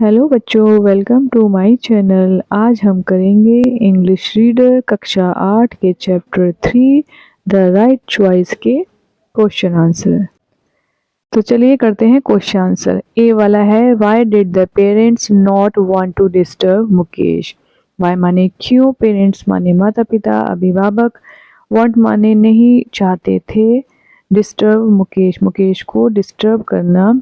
Hello बच्चों, welcome to my channel. आज हम करेंगे इंग्लिश रीडर कक्षा 8 के चैप्टर 3 द राइट चॉइस के क्वेश्चन आंसर। तो चलिए करते हैं क्वेश्चन आंसर। ए वाला है, why did the parents not want to disturb Mukesh. Why माने क्यों, पेरेंट्स माने माता पिता, अभिभावक, वांट माने नहीं चाहते थे, डिस्टर्ब मुकेश मुकेश को डिस्टर्ब करना,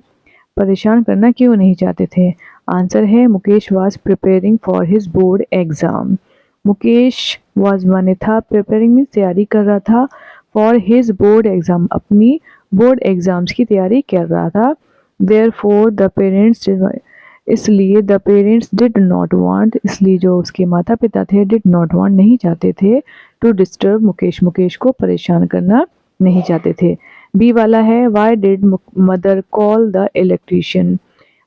परेशान करना क्यों नहीं चाहते थे। आंसर है Mukesh was preparing for his board exam. Mukesh was माने था, प्रिपेयरिंग में तैयारी कर रहा था, फॉर हिज बोर्ड एग्जाम अपनी बोर्ड एग्जाम्स की तैयारी कर रहा था। देयरफॉर द पेरेंट्स, इसलिए the parents did not want, इसलिए जो उसके माता पिता थे डिड नॉट वांट नहीं चाहते थे, टू डिस्टर्ब मुकेश मुकेश को परेशान करना नहीं चाहते थे। बी वाला है, why did mother call the electrician.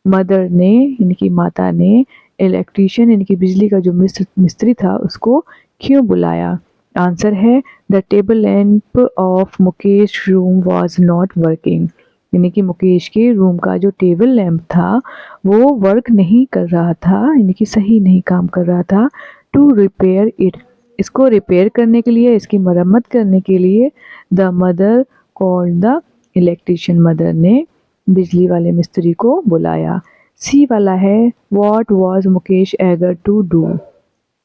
Mother ने यानी कि माता ने इलेक्ट्रीशियन यानी कि बिजली का जो मिस्त्री था उसको क्यों बुलाया। आंसर है the table lamp of Mukesh room was not working, यानी कि मुकेश के रूम का जो टेबल लैंप था वो वर्क नहीं कर रहा था, यानी कि सही नहीं काम कर रहा था। टू रिपेयर इट, इसको रिपेयर करने के लिए, इसकी मरम्मत करने के लिए the mother called the electrician, mother ने बिजली वाले मिस्त्री को बुलाया। सी वाला है, what was Mukesh eager to do.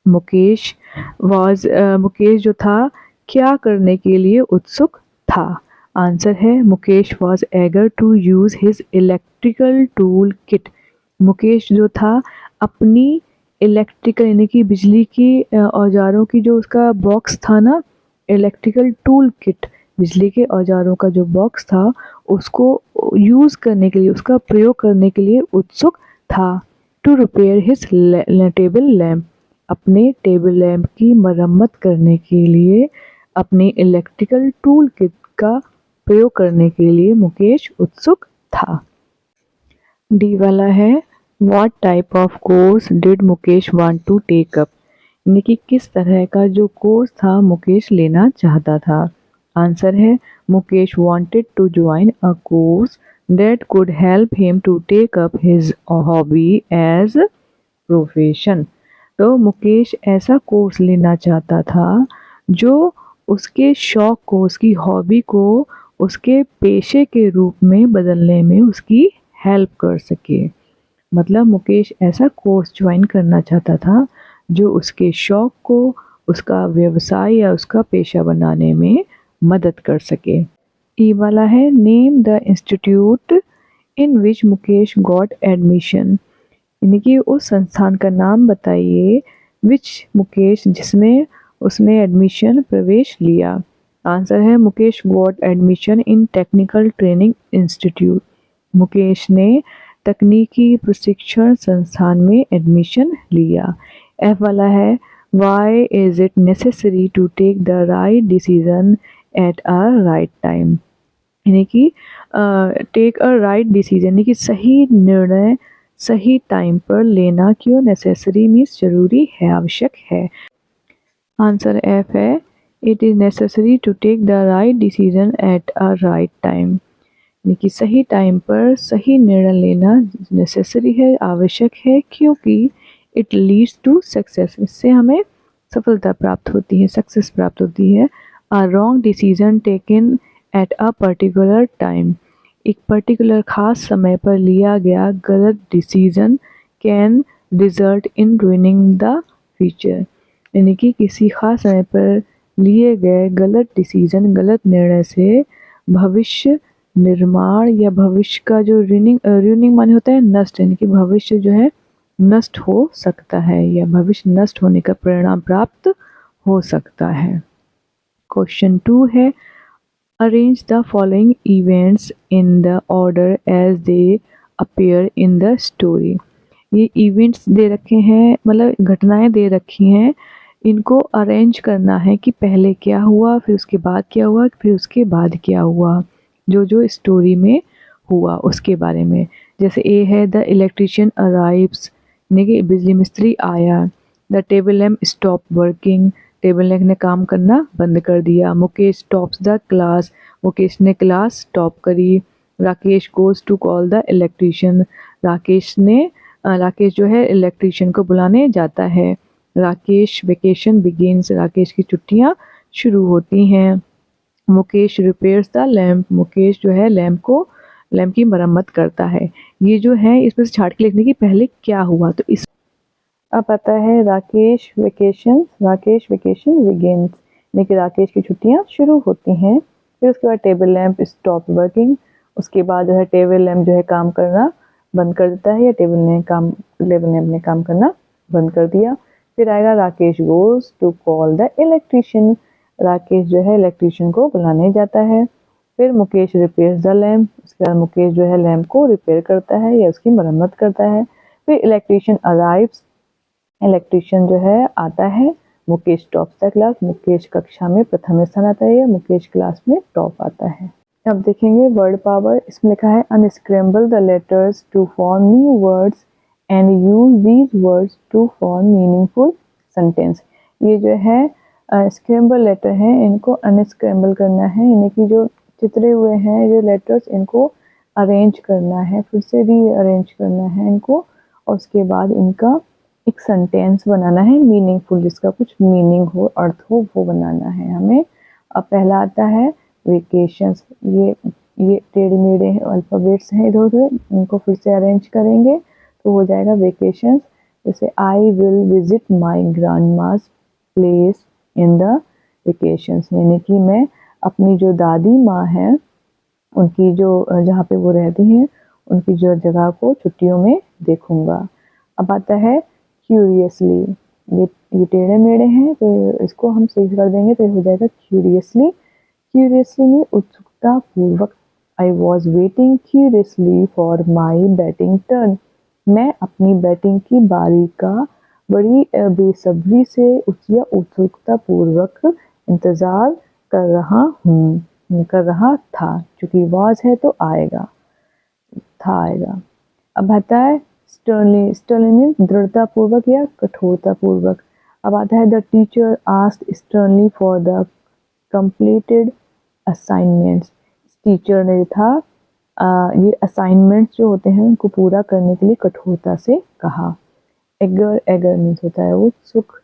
Mukesh Mukesh जो था क्या करने के लिए उत्सुक था। आंसर है Mukesh was eager to use his electrical tool kit. Mukesh जो था अपनी इलेक्ट्रिकल यानी कि बिजली की औजारों की जो उसका बॉक्स था ना, इलेक्ट्रिकल टूल किट, बिजली के औजारों का जो बॉक्स था उसको यूज़ करने के लिए, उसका प्रयोग करने के लिए उत्सुक था। To repair his table lamp, अपने टेबल लैम्प की मरम्मत करने के लिए, अपने इलेक्ट्रिकल टूल किट का प्रयोग करने के लिए मुकेश उत्सुक था। डी वाला है, what type of course did Mukesh want to take up, यानी कि किस तरह का जो कोर्स था मुकेश लेना चाहता था। आंसर है Mukesh wanted to join a course that could help him to take up his hobby as profession. तो मुकेश ऐसा कोर्स लेना चाहता था जो उसके शौक को, उसकी हॉबी को उसके पेशे के रूप में बदलने में उसकी हेल्प कर सके। मतलब मुकेश ऐसा कोर्स ज्वाइन करना चाहता था जो उसके शौक को उसका व्यवसाय या उसका पेशा बनाने में मदद कर सके। ई वाला है, name the institute in which Mukesh got admission, यानी कि उस संस्थान का नाम बताइए विच मुकेश, जिसमें उसने एडमिशन प्रवेश लिया। आंसर है Mukesh got admission in technical training institute. Mukesh ने तकनीकी प्रशिक्षण संस्थान में एडमिशन लिया। एफ वाला है, why is it necessary to take the right decision at a right time, यानी कि टेक अ राइट डिसीजन यानी कि सही निर्णय सही टाइम पर लेना क्यों नेसेसरी मीन्स जरूरी है, आवश्यक है। आंसर एफ है, it is necessary to take the right decision at a right time, यानी कि सही टाइम पर सही निर्णय लेना नेसेसरी है, आवश्यक है, क्योंकि इट लीड्स टू सक्सेस, इससे हमें सफलता प्राप्त होती है, सक्सेस प्राप्त होती है। A wrong decision taken at a particular time, एक पर्टिकुलर खास समय पर लिया गया गलत decision can result in ruining the future, यानी कि किसी खास समय पर लिए गए गलत डिसीजन, गलत निर्णय से भविष्य निर्माण या भविष्य का जो र्यूनिंग माने होता है नष्ट, यानी कि भविष्य जो है नष्ट हो सकता है या भविष्य नष्ट होने का परिणाम प्राप्त हो सकता है। क्वेश्चन 2 है, arrange the following events in the order as they appear in the story. ये इवेंट्स दे रखे हैं, मतलब घटनाएं दे रखी हैं, इनको अरेंज करना है कि पहले क्या हुआ, फिर उसके बाद क्या हुआ, फिर उसके बाद क्या हुआ, जो जो स्टोरी में हुआ उसके बारे में। जैसे ए है, द इलेक्ट्रीशियन अराइव्स, यानी कि बिजली मिस्त्री आया। The table lamp stop working, table lamp ने काम करना बंद कर दिया। Mukesh tops the class, Mukesh ने क्लास टॉप करी। Rakesh goes to call the electrician, Rakesh ने राकेश जो है इलेक्ट्रीशियन को बुलाने जाता है। राकेश वेकेशन बिगिंस, राकेश की छुट्टियां शुरू होती हैं। Mukesh repairs the lamp, Mukesh जो है लैम्प की मरम्मत करता है। ये जो है इसमें से छाट के लिखने की पहले क्या हुआ, तो इस अब आता है राकेश वेकेशन बिगिंस, यानी कि राकेश की छुट्टियां शुरू होती हैं। फिर उसके बाद टेबल लैम्प स्टॉप वर्किंग, उसके बाद जो है टेबल लैम्प जो है काम करना बंद कर देता है, या टेबल लैम्प ने काम करना बंद कर दिया। फिर आएगा Rakesh goes to call the electrician, Rakesh जो है इलेक्ट्रीशियन को बुलाने जाता है। फिर मुकेश रिपेयर्स द लैम्प, उसके बाद मुकेश जो है लैम्प को रिपेयर करता है या उसकी मरम्मत करता है। फिर इलेक्ट्रीशियन अराइव्स, इलेक्ट्रीशियन जो है आता है। Mukesh tops the class, Mukesh कक्षा में प्रथम स्थान आता है या मुकेश क्लास में टॉप आता है। अब देखेंगे वर्ड पावर, इसमें लिखा है unscramble the letters to form new words and use these words to form meaningful sentence. ये जो है स्क्रैम्बल लेटर हैं, इनको अनस्क्रैम्बल करना है, यानी कि जो चित्रे हुए हैं जो लेटर्स इनको अरेंज करना है, फिर से रीअरेंज करना है इनको, और उसके बाद इनका एक सेंटेंस बनाना है मीनिंगफुल, जिसका कुछ मीनिंग हो, अर्थ हो, वो बनाना है हमें। अब पहला आता है वेकेशंस, ये टेढ़े मेढ़े अल्फ़ाबेट्स हैं इधर उधर, इनको फिर से अरेंज करेंगे तो हो जाएगा वेकेशंस। जैसे I will visit my grandma's place in the vacations, यानी कि मैं अपनी जो दादी माँ हैं उनकी जो जहाँ पे वो रहती हैं उनकी जो जगह को छुट्टियों में देखूंगा। अब आता है क्यूरियसली, ये टेढ़े मेढ़े हैं तो इसको हम सही कर देंगे तो हो जाएगा क्यूरियसली। क्यूरियसली में उत्सुकता पूर्वक, I was waiting curiously for my batting turn, मैं अपनी बैटिंग की बारी का बड़ी बेसब्री से या उत्सुकता पूर्वक इंतज़ार कर रहा था, क्योंकि वॉज है तो आएगा, था आएगा। अब आता है स्टर्नली, स्टर्नली में दृढ़ता पूर्वक या कठोरता पूर्वक। अब आता है the teacher asked sternly for the completed assignments, teacher ने था ये असाइनमेंट्स जो होते हैं उनको पूरा करने के लिए कठोरता से कहा। एगर, एगर मीन्स होता है उत्सुक।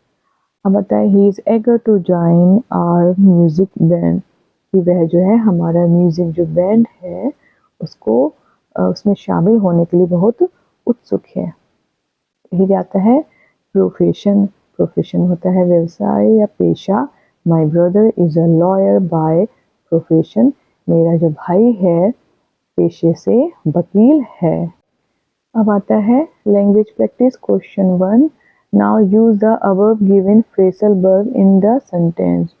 अब आता है he is eager to join our music band, कि वह जो है हमारा म्यूजिक जो बैंड है उसको उसमें शामिल होने के लिए बहुत उत्सुक है। फिर आता है प्रोफेशन, प्रोफेशन होता है व्यवसाय या पेशा। My brother is a lawyer by profession, मेरा जो भाई है पेशे से वकील है। अब आता है language practice question 1, now use the above given phrasal verb in the sentence,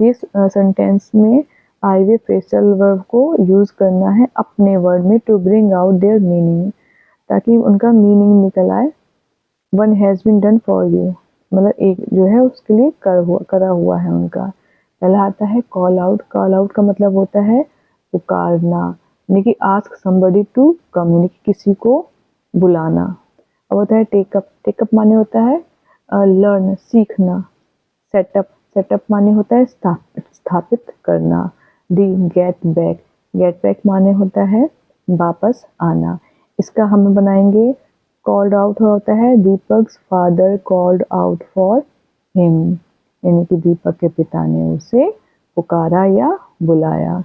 इस सेंटेंस में आए हुए फ्रेजल वर्ब को यूज करना है अपने वर्ड में to bring out their meaning, ताकि उनका मीनिंग निकल आए। One has been done for you, मतलब एक जो है उसके लिए करा हुआ है उनका। पहला आता है कॉल आउट, कॉल आउट का मतलब होता है पुकारना, यानी कि आस्क समबडी टू कम, यानी कि किसी को बुलाना। अब होता है टेकअप, टेकअप माने होता है लर्न, सीखना। सेटअप, सेटअप माने होता है स्थापित करना। D get back, get back माने होता है वापस आना। इसका हम बनाएंगे कॉल्ड आउट होता है Deepak's father called out for him, यानी कि दीपक के पिता ने उसे पुकारा या बुलाया।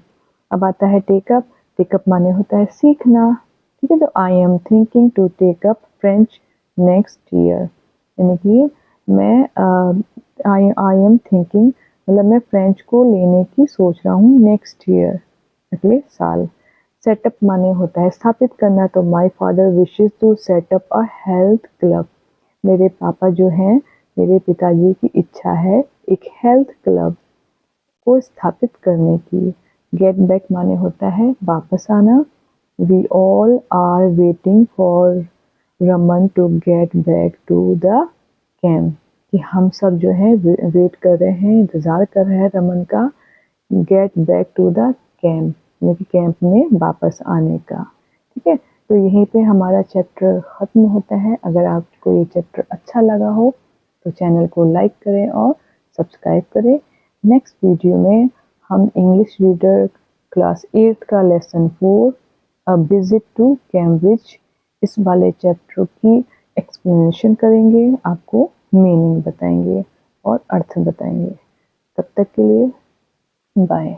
अब आता है टेकअप, टेकअप माने होता है सीखना, ठीक है। तो I am thinking to take up French next year, यानी कि मैं आई एम थिंकिंग मतलब मैं फ्रेंच को लेने की सोच रहा हूँ नेक्स्ट ईयर, अगले साल। सेटअप माने होता है स्थापित करना, तो my father wishes to set up a health club, मेरे पापा जो हैं मेरे पिताजी की इच्छा है एक हेल्थ क्लब को स्थापित करने की। गेट बैक माने होता है वापस आना। We all are waiting for Raman to get back to the camp, कि हम सब जो है वेट कर रहे हैं, इंतज़ार कर रहे हैं रमन का get back to the camp, यानी कि कैंप में वापस आने का, ठीक है। तो यहीं पे हमारा चैप्टर ख़त्म होता है। अगर आपको ये चैप्टर अच्छा लगा हो तो चैनल को लाइक करें और सब्सक्राइब करें। नेक्स्ट वीडियो में हम इंग्लिश रीडर क्लास 8 का lesson 4 a visit to Cambridge, इस वाले चैप्टर की एक्सप्लेनेशन करेंगे, आपको मीनिंग बताएंगे और अर्थ बताएंगे। तब तक के लिए बाय।